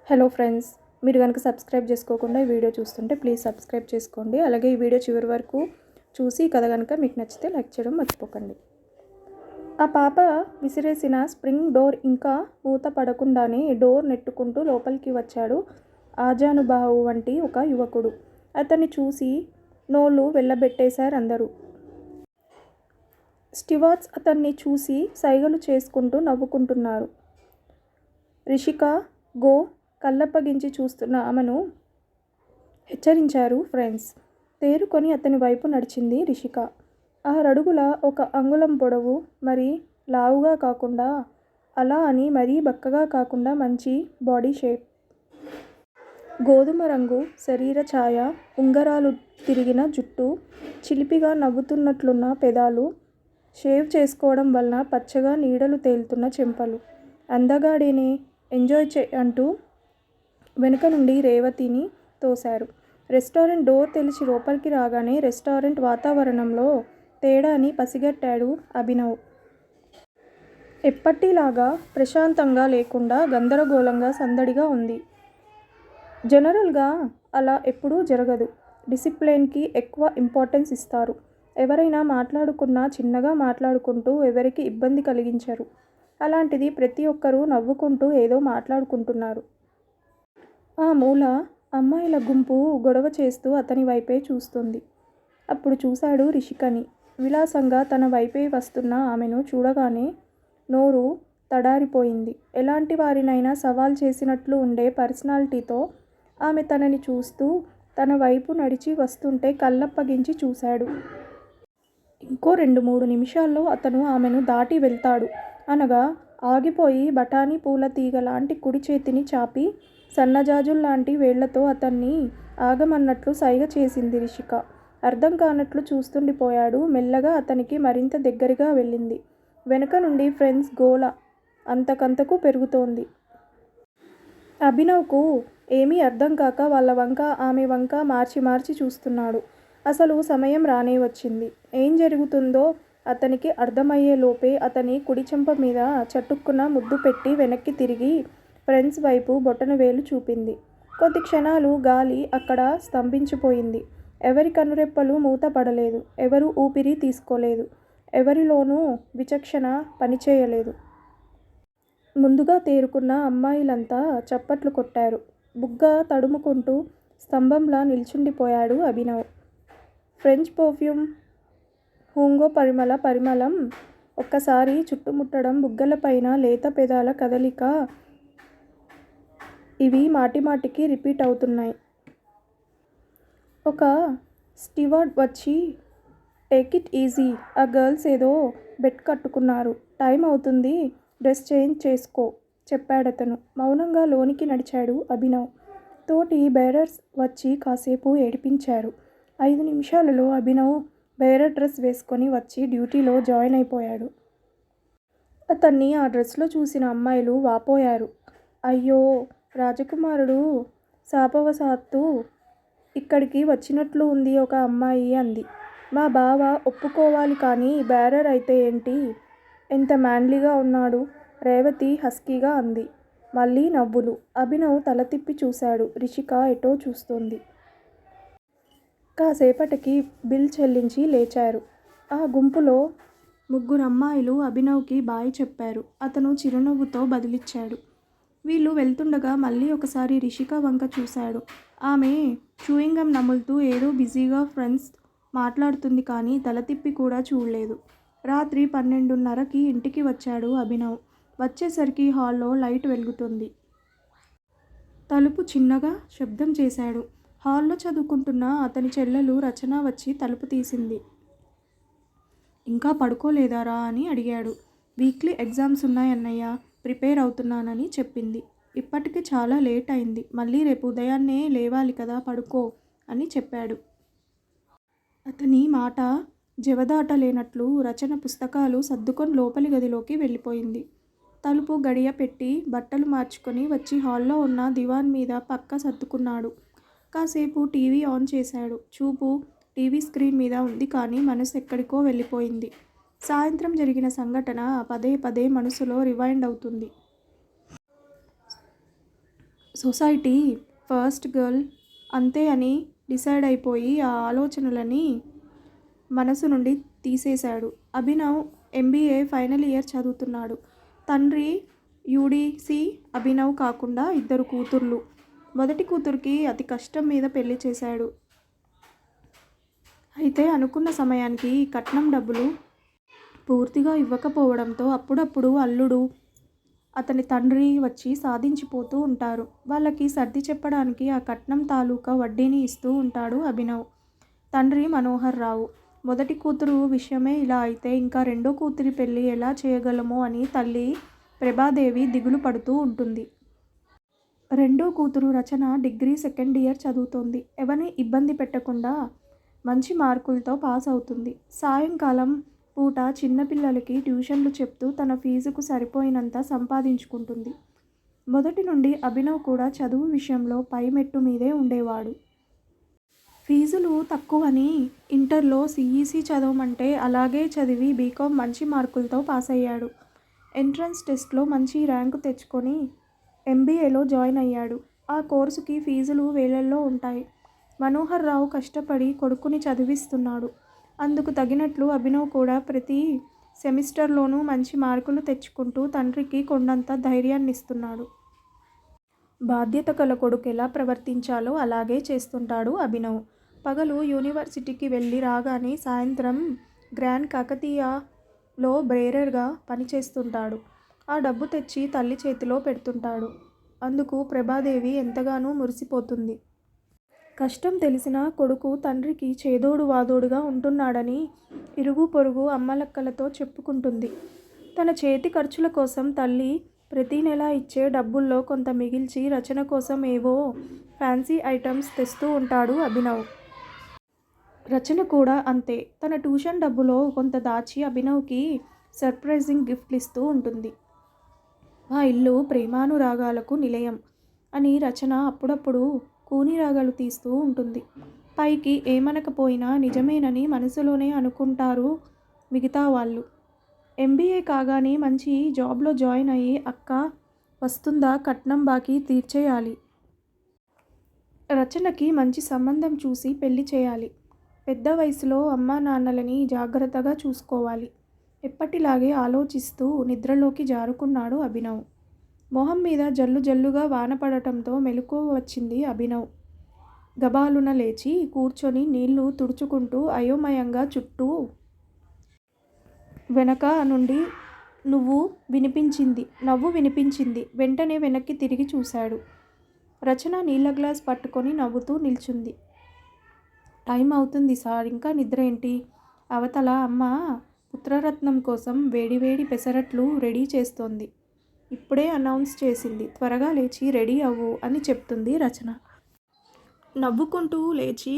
Hello friends, మీరు కనుక subscribe చేసుకోకుండా ఈ వీడియో చూస్తుంటే ప్లీజ్ సబ్స్క్రైబ్ చేసుకోండి. అలాగే ఈ వీడియో చివరి వరకు చూసి కథ కనుక మీకు నచ్చితే లైక్ చేయడం మర్చిపోకండి. ఆ పాప విసిరేసిన స్ప్రింగ్ డోర్ ఇంకా మూత పడకుండానే డోర్ నెట్టుకుంటూ లోపలికి వచ్చాడు ఆజానుబాహు వంటి ఒక యువకుడు. అతన్ని చూసి నోళ్ళు వెళ్ళబెట్టేశారు అందరూ. స్టీవార్డ్స్ అతన్ని చూసి సైగలు చేసుకుంటూ నవ్వుకుంటున్నారు. రిషికా గో కళ్ళప్పగించి చూస్తున్న ఆమెను హెచ్చరించారు ఫ్రెండ్స్. తేరుకొని అతని వైపు నడిచింది రిషిక. 6 అడుగుల 1 అంగుళం పొడవు, మరి లావుగా కాకుండా, అలా అని మరీ బక్కగా కాకుండా మంచి బాడీ షేప్. గోధుమ రంగు శరీర ఛాయ, ఉంగరాలు తిరిగిన జుట్టు, చిలిపిగా నవ్వుతున్నట్లున్న పెదాలు, షేవ్ చేసుకోవడం వలన పచ్చగా నీడలు తేలుతున్న చెంపలు. అందగాడేనే, ఎంజాయ్ అంటూ వెనుక నుండి రేవతిని తోశారు. రెస్టారెంట్ డోర్ తెరిచి లోపలికి రాగానే రెస్టారెంట్ వాతావరణంలో తేడాని పసిగట్టాడు అభినవ్. ఎప్పటిలాగా ప్రశాంతంగా లేకుండా గందరగోళంగా సందడిగా ఉంది. జనరల్గా అలా ఎప్పుడూ జరగదు. డిసిప్లిన్కి ఎక్కువ ఇంపార్టెన్స్ ఇస్తారు. ఎవరైనా మాట్లాడుకున్నా చిన్నగా మాట్లాడుకుంటూ ఎవరికి ఇబ్బంది కలిగించరు. అలాంటిది ప్రతి ఒక్కరూ నవ్వుకుంటూ ఏదో మాట్లాడుకుంటున్నారు. ఆ మూల అమ్మాయిల గుంపు గొడవ చేస్తూ అతని వైపే చూస్తుంది. అప్పుడు చూశాడు రిషికని. విలాసంగా తన వైపే వస్తున్న ఆమెను చూడగానే నోరు తడారిపోయింది. ఎలాంటి వారినైనా సవాల్ చేసినట్లు ఉండే పర్సనాలిటీతో ఆమె తనని చూస్తూ తన వైపు నడిచి వస్తుంటే కళ్ళప్పగించి చూశాడు. ఇంకో 2-3 నిమిషాల్లో అతను ఆమెను దాటి వెళ్తాడు అనగా ఆగిపోయి బఠానీ పూల తీగ లాంటి కుడి చేతిని చాపి సన్నజాజుల్లాంటి వేళ్లతో అతన్ని ఆగమన్నట్లు సైగ చేసింది రిషిక. అర్థం కానట్లు చూస్తుండిపోయాడు. మెల్లగా అతనికి మరింత దగ్గరగా వెళ్ళింది. వెనుక నుండి ఫ్రెండ్స్ గోల అంతకంతకు పెరుగుతోంది. అభినవ్కు ఏమీ అర్థం కాక వాళ్ళ వంక ఆమె వంక మార్చి మార్చి చూస్తున్నాడు. అసలు సమయం రానే వచ్చింది. ఏం జరుగుతుందో అతనికి అర్థమయ్యే లోపే అతని కుడి చెంప మీద చటుక్కున ముద్దు పెట్టి వెనక్కి తిరిగి ఫ్రెండ్స్ వైపు బొటనవేలు చూపింది. కొద్ది క్షణాలు గాలి అక్కడ స్తంభించిపోయింది. ఎవరి కనురెప్పలు మూత పడలేదు. ఎవరూ ఊపిరి తీసుకోలేదు. ఎవరిలోనూ విచక్షణ పనిచేయలేదు. ముందుగా తేరుకున్న అమ్మాయిలంతా చప్పట్లు కొట్టారు. బుగ్గ తడుముకుంటూ స్తంభంలా నిల్చుండిపోయాడు అభినవ్. ఫ్రెంచ్ పర్ఫ్యూమ్, హూంగో పరిమళం ఒక్కసారి చుట్టుముట్టడం, బుగ్గలపైన లేత పెదాల కదలిక, ఇవి మాటిమాటికి రిపీట్ అవుతున్నాయి. ఒక స్టీవార్డ్ వచ్చి టేక్ ఇట్ ఈజీ, ఆ గర్ల్స్ ఏదో బెట్ కట్టుకున్నారు, టైం అవుతుంది, డ్రెస్ చేంజ్ చేసుకో చెప్పాడతను. మౌనంగా లోనికి నడిచాడు అభినవ్. తోటి బేరర్స్ వచ్చి కాసేపు ఏడిపించారు. 5 నిమిషాలలో అభినవ్ బేరర్ డ్రెస్ వేసుకొని వచ్చి డ్యూటీలో జాయిన్ అయిపోయాడు. అతన్ని ఆ డ్రెస్లో చూసిన అమ్మాయిలు వాపోయారు. అయ్యో, రాజకుమారుడు శాపవశాత్తు ఇక్కడికి వచ్చినట్లు ఉంది ఒక అమ్మాయి అంది. మా బావ ఒప్పుకోవాలి కానీ బేరర్ అయితే ఏంటి, ఎంత మ్యాన్లీగా ఉన్నాడు, రేవతి హస్కీగా అంది. మళ్ళీ నవ్వులు. అభినవ్ తల తిప్పి చూశాడు. రిషిక ఎటో చూస్తోంది. కాసేపటికి బిల్ చెల్లించి లేచారు. ఆ గుంపులో 3 అమ్మాయిలు అభినవ్కి బాయ్ చెప్పారు. అతను చిరునవ్వుతో బదిలిచ్చాడు. వీళ్ళు వెళ్తుండగా మళ్ళీ ఒకసారి రిషిక వంక చూశాడు. ఆమె చూయింగం నములుతూ ఏదో బిజీగా ఫ్రెండ్స్ మాట్లాడుతుంది కానీ తల తిప్పి కూడా చూడలేదు. రాత్రి 12:30కి ఇంటికి వచ్చాడు అభినవ్. వచ్చేసరికి హాల్లో లైట్ వెలుగుతుంది. తలుపు చిన్నగా శబ్దం చేశాడు. హాల్లో చదువుకుంటున్న అతని చెల్లెలు రచన వచ్చి తలుపు తీసింది. ఇంకా పడుకోలేదారా అని అడిగాడు. వీక్లీ ఎగ్జామ్స్ ఉన్నాయన్నయ్య, ప్రిపేర్ అవుతున్నానని చెప్పింది. ఇప్పటికి చాలా లేట్ అయింది, మళ్ళీ రేపు ఉదయాన్నే లేవాలి కదా, పడుకో అని చెప్పాడు. అతని మాట జవదాటలేనట్లు రచన పుస్తకాలు సర్దుకొని లోపలి గదిలోకి వెళ్ళిపోయింది. తలుపు గడియ పెట్టి బట్టలు మార్చుకొని వచ్చి హాల్లో ఉన్న దివాన్ మీద పక్క సర్దుకున్నాడు. కాసేపు టీవీ ఆన్ చేశాడు. చూపు టీవీ స్క్రీన్ మీద ఉంది కానీ మనసు ఎక్కడికో వెళ్ళిపోయింది. సాయంత్రం జరిగిన సంఘటన పదే పదే మనసులో రివైండ్ అవుతుంది. సొసైటీ ఫస్ట్ గర్ల్ అంతే అని డిసైడ్ అయిపోయి ఆ ఆలోచనలని మనసు నుండి తీసేశాడు. అభినవ్ ఎంబీఏ ఫైనల్ ఇయర్ చదువుతున్నాడు. తండ్రి యూడీసీ అభినవ్ కాకుండా 2 కూతుర్లు. మొదటి కూతురికి అతి కష్టం మీద పెళ్లి చేశాడు. అయితే అనుకున్న సమయానికి కట్నం డబ్బులు పూర్తిగా ఇవ్వకపోవడంతో అప్పుడప్పుడు అల్లుడు అతని తండ్రి వచ్చి సాధించిపోతూ ఉంటారు. వాళ్ళకి సర్ది చెప్పడానికి ఆ కట్నం తాలూకా వడ్డీని ఇస్తూ ఉంటాడు అభినవ్. తండ్రి మనోహర్ రావు. మొదటి కూతురు విషయమే ఇలా అయితే ఇంకా రెండో కూతురి పెళ్లి ఎలా చేయగలమో అని తల్లి ప్రభాదేవి దిగులు పడుతూ ఉంటుంది. రెండో కూతురు రచన డిగ్రీ సెకండ్ ఇయర్ చదువుతోంది. ఎవరిని ఇబ్బంది పెట్టకుండా మంచి మార్కులతో పాస్ అవుతుంది. సాయంకాలం పూట చిన్నపిల్లలకి ట్యూషన్లు చెప్తూ తన ఫీజుకు సరిపోయినంత సంపాదించుకుంటుంది. మొదటి నుండి అభినవ్ కూడా చదువు విషయంలో పై మెట్టు మీదే ఉండేవాడు. ఫీజులు తక్కువని ఇంటర్లో సిఈసి చదవమంటే అలాగే చదివి బీకాం మంచి మార్కులతో పాస్ అయ్యాడు. ఎంట్రన్స్ టెస్ట్లో మంచి ర్యాంకు తెచ్చుకొని ఎంబీఏలో జాయిన్ అయ్యాడు. ఆ కోర్సుకి ఫీజులు వేలల్లో ఉంటాయి. మనోహర్ రావు కష్టపడి కొడుకుని చదివిస్తున్నాడు. అందుకు తగినట్లు అభినవ్ కూడా ప్రతి సెమిస్టర్లోనూ మంచి మార్కులు తెచ్చుకుంటూ తండ్రికి కొండంత ధైర్యాన్నిస్తున్నాడు. బాధ్యత గల కొడుకు ఎలా ప్రవర్తించాలో అలాగే చేస్తుంటాడు అభినవ్. పగలు యూనివర్సిటీకి వెళ్ళి రాగానే సాయంత్రం గ్రాండ్ కాకతీయలో బేరర్గా పనిచేస్తుంటాడు. ఆ డబ్బు తెచ్చి తల్లి చేతిలో పెడుతుంటాడు. అందుకు ప్రభాదేవి ఎంతగానో మురిసిపోతుంది. కష్టం తెలిసిన కొడుకు తండ్రికి చేదోడు వాదోడుగా ఉంటున్నాడని ఇరుగు పొరుగు అమ్మలక్కలతో చెప్పుకుంటుంది. తన చేతి ఖర్చుల కోసం తల్లి ప్రతి నెల ఇచ్చే డబ్బుల్లో కొంత మిగిల్చి రచన కోసం ఏవో ఫ్యాన్సీ ఐటమ్స్ తెస్తూ ఉంటాడు అభినవ్. రచన కూడా అంతే. తన ట్యూషన్ డబ్బులో కొంత దాచి అభినవ్కి సర్ప్రైజింగ్ గిఫ్ట్లు ఇస్తూ ఉంటుంది. మా ఇల్లు ప్రేమానురాగాలకు నిలయం అని రచన అప్పుడప్పుడు కూని రాగాలు తీస్తూ ఉంటుంది. పైకి ఏమనకపోయినా నిజమేనని మనసులోనే అనుకుంటారు మిగతా వాళ్ళు. ఎంబీఏ కాగానే మంచి జాబ్లో జాయిన్ అయ్యి అక్క వస్తుందా కట్నం బాకీ తీర్చేయాలి. రచనకి మంచి సంబంధం చూసి పెళ్లి చేయాలి. పెద్ద వయసులో అమ్మా నాన్నలని జాగ్రత్తగా చూసుకోవాలి. ఎప్పటిలాగే ఆలోచిస్తూ నిద్రలోకి జారుకున్నాడు అభినవ్. మొహం మీద జల్లు జల్లుగా వాన పడటంతో మెలకువ వచ్చింది అభినవ్. గబాలున లేచి కూర్చొని నీళ్లు తుడుచుకుంటూ అయోమయంగా చుట్టూ వెనక నుండి నవ్వు వినిపించింది. వెంటనే వెనక్కి తిరిగి చూశాడు. రచన నీళ్ల గ్లాస్ పట్టుకొని నవ్వుతూ నిల్చుంది. టైం అవుతుంది సార్, ఇంకా నిద్ర ఏంటి? అవతల అమ్మ పుత్రరత్నం కోసం వేడివేడి పెసరట్లు రెడీ చేస్తోంది. ఇప్పుడే అనౌన్స్ చేసింది. త్వరగా లేచి రెడీ అవ్వు అని చెప్తుంది రచన. నవ్వుకుంటూ లేచి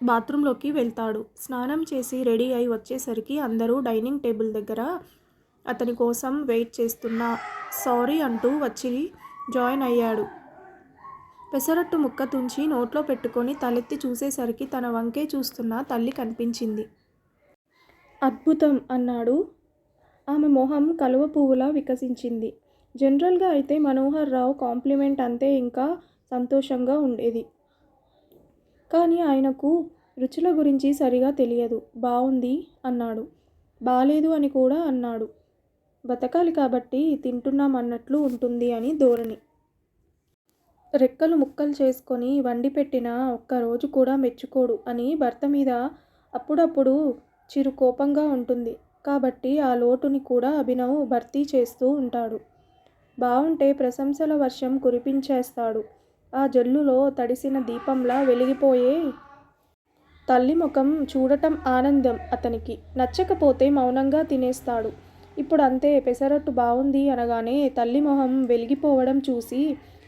బాత్రూంలోకి వెళ్తాడు. స్నానం చేసి రెడీ అయి వచ్చేసరికి అందరూ డైనింగ్ టేబుల్ దగ్గర అతని కోసం వెయిట్ చేస్తున్నా సారీ అంటూ వచ్చి జాయిన్ అయ్యాడు. పెసరట్టు ముక్క తుంచి నోట్లో పెట్టుకొని తలెత్తి చూసేసరికి తన వంకే చూస్తున్న తల్లి కనిపించింది. అద్భుతం అన్నాడు. ఆమె మొహం కలువ పువ్వులా వికసించింది. జనరల్గా అయితే మనోహర్ రావు కాంప్లిమెంట్ అంతే ఇంకా సంతోషంగా ఉండేది. కానీ ఆయనకు రుచుల గురించి సరిగా తెలియదు. బావుంది అన్నాడు. బాలేదు అని కూడా అన్నాడు. బతకాలి కాబట్టి తింటున్నాం అన్నట్లు ఉంటుంది అని ధోరణి. రెక్కలు ముక్కలు చేసుకొని వండి పెట్టినా ఒక్కరోజు కూడా మెచ్చుకోడు అని భర్త మీద అప్పుడప్పుడు చిరు కోపంగా ఉంటుంది. కాబట్టి ఆ లోటుని కూడా అభినవ్ భర్తీ చేస్తూ ఉంటాడు. బావుంటే ప్రశంసల వర్షం కురిపించేస్తాడు. ఆ జల్లులో తడిసిన దీపంలా వెలిగిపోయే తల్లి ముఖం చూడటం ఆనందం అతనికి. నచ్చకపోతే మౌనంగా తినేస్తాడు. ఇప్పుడు అంతే. పెసరట్టు బావుంది అనగానే తల్లి మొహం వెలిగిపోవడం చూసి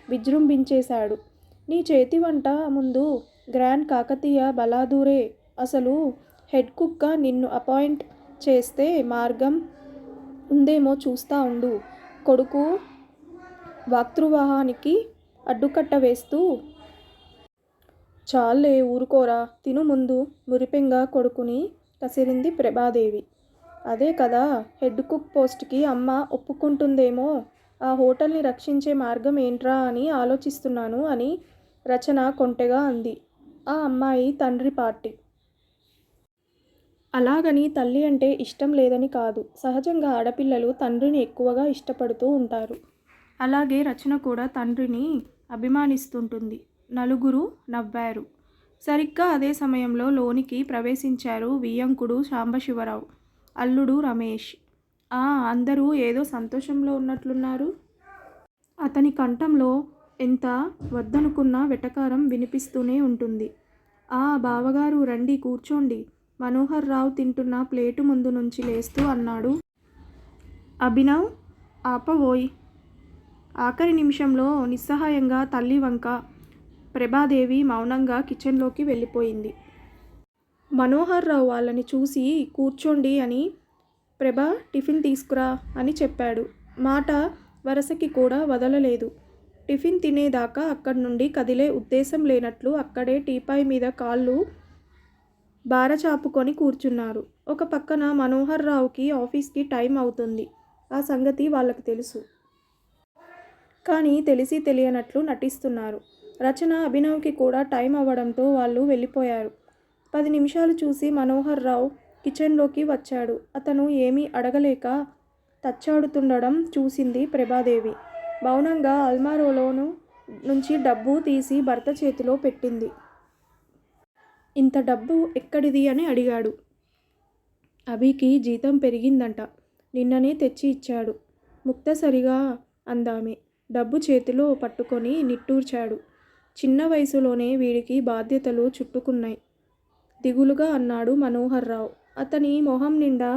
విజృంభించేశాడు. నీ చేతి వంట ముందు గ్రాండ్ కాకతీయ బలాదూరే. అసలు హెడ్ కుక్గా నిన్ను అపాయింట్ చేస్తే మార్గం ఉందేమో చూస్తా ఉండు. కొడుకు వాక్తృవాహానికి అడ్డుకట్ట వేస్తూ చాలే ఊరుకోరా తిను ముందు మురిపెంగా కొడుకుని కసిరింది ప్రభాదేవి. అదే కదా హెడ్ కుక్ పోస్ట్కి అమ్మ ఒప్పుకుంటుందేమో ఆ హోటల్ని రక్షించే మార్గం ఏంట్రా అని ఆలోచిస్తున్నాను అని రచన కొంటెగా అంది. ఆ అమ్మాయి తండ్రి పార్టీ. అలాగని తల్లి అంటే ఇష్టం లేదని కాదు. సహజంగా ఆడపిల్లలు తండ్రిని ఎక్కువగా ఇష్టపడుతూ ఉంటారు. అలాగే రచన కూడా తండ్రిని అభిమానిస్తుంటుంది. నలుగురు నవ్వారు. సరిగ్గా అదే సమయంలో లోనికి ప్రవేశించారు వియ్యంకుడు సాంబశివరావు, అల్లుడు రమేష్. అందరూ ఏదో సంతోషంలో ఉన్నట్లున్నారు. అతని కంఠంలో ఎంత వద్దనుకున్న వెటకారం వినిపిస్తూనే ఉంటుంది. బావగారు రండి కూర్చోండి, మనోహర్ రావు తింటున్న ప్లేటు ముందు నుంచి లేస్తూ అన్నాడు. అభినవ్ ఆపవోయ్. ఆఖరి నిమిషంలో నిస్సహాయంగా తల్లి వంక ప్రభాదేవి మౌనంగా కిచెన్లోకి వెళ్ళిపోయింది. మనోహర్ రావు వాళ్ళని చూసి కూర్చోండి అని ప్రభా టిఫిన్ తీసుకురా అని చెప్పాడు. మాట వరసకి కూడా వదలలేదు. టిఫిన్ తినేదాకా అక్కడి నుండి కదిలే ఉద్దేశం లేనట్లు అక్కడే టీపాయ్ మీద కాళ్ళు బారచాపుకొని కూర్చున్నారు. ఒక పక్కన మనోహర్ రావుకి ఆఫీస్కి టైం అవుతుంది. ఆ సంగతి వాళ్ళకి తెలుసు. కానీ తెలిసి తెలియనట్లు నటిస్తున్నారు. రచన అభినవ్కి కూడా టైం అవ్వడంతో వాళ్ళు వెళ్ళిపోయారు. 10 నిమిషాలు చూసి మనోహర్ రావు కిచెన్లోకి వచ్చాడు. అతను ఏమీ అడగలేక తచ్చాడుతుండడం చూసింది ప్రభాదేవి. మౌనంగా అల్మారాలోను నుంచి డబ్బు తీసి భర్త చేతిలో పెట్టింది. ఇంత డబ్బు ఎక్కడిది అని అడిగాడు. అభికి జీతం పెరిగిందంట, నిన్ననే తెచ్చి ఇచ్చాడు ముక్తసరిగా అందామె. డబ్బు చేతిలో పట్టుకొని నిట్టూర్చాడు. చిన్న వయసులోనే వీడికి బాధ్యతలు చుట్టుకున్నాయి దిగులుగా అన్నాడు మనోహర్ రావు. అతని మొహం నిండా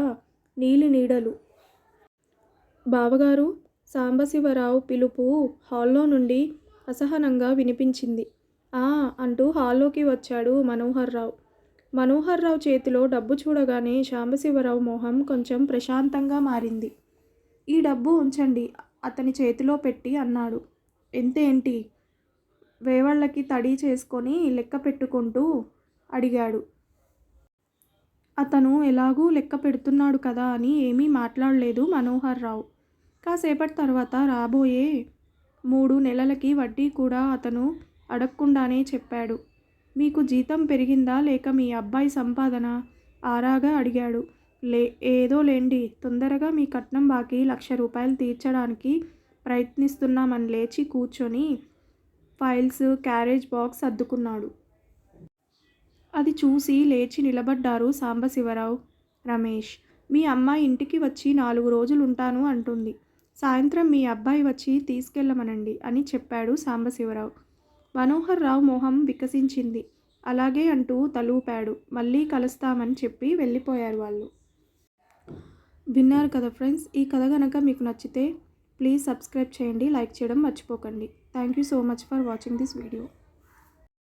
నీలి నీడలు. బావగారు. సాంబశివరావు పిలుపు హాల్లో నుండి అసహనంగా వినిపించింది. అంటూ హాల్లోకి వచ్చాడు మనోహర్ రావు. మనోహర్ రావు చేతిలో డబ్బు చూడగానే సాంబశివరావు మొహం కొంచెం ప్రశాంతంగా మారింది. ఈ డబ్బు ఉంచండి అతని చేతిలో పెట్టి అన్నాడు. ఎంతేంటి? వేవళ్ళకి తడి చేసుకొని లెక్క పెట్టుకుంటూ అడిగాడు. అతను ఎలాగూ లెక్క పెడుతున్నాడు కదా అని ఏమీ మాట్లాడలేదు మనోహర్ రావు. కాసేపటి తర్వాత రాబోయే 3 నెలలకి వడ్డీ కూడా అతను అడగకుండానే చెప్పాడు. మీకు జీతం పెరిగిందా లేక మీ అబ్బాయి సంపాదన ఆరాగా అడిగాడు. ఏదో లేండి, తొందరగా మీ కట్నం బాకీ 1,00,000 రూపాయలు తీర్చడానికి ప్రయత్నిస్తున్నామని లేచి కూర్చొని ఫైల్స్ క్యారేజ్ బాక్స్ సర్దుకున్నాడు. అది చూసి లేచి నిలబడ్డారు సాంబశివరావు, రమేష్. మీ అమ్మాయి ఇంటికి వచ్చి 4 రోజులుంటాను అంటుంది. సాయంత్రం మీ అబ్బాయి వచ్చి తీసుకెళ్ళమనండి అని చెప్పాడు సాంబశివరావు. మనోహర్ రావు మొహం వికసించింది. అలాగే అంటూ తలూపాడు. మళ్ళీ కలుస్తామని చెప్పి వెళ్ళిపోయారు వాళ్ళు. విన్నారు కదా ఫ్రెండ్స్. ఈ కథ కనుక మీకు నచ్చితే ప్లీజ్ సబ్స్క్రైబ్ చేయండి, లైక్ చేయడం మర్చిపోకండి. Thank you so much for watching this video.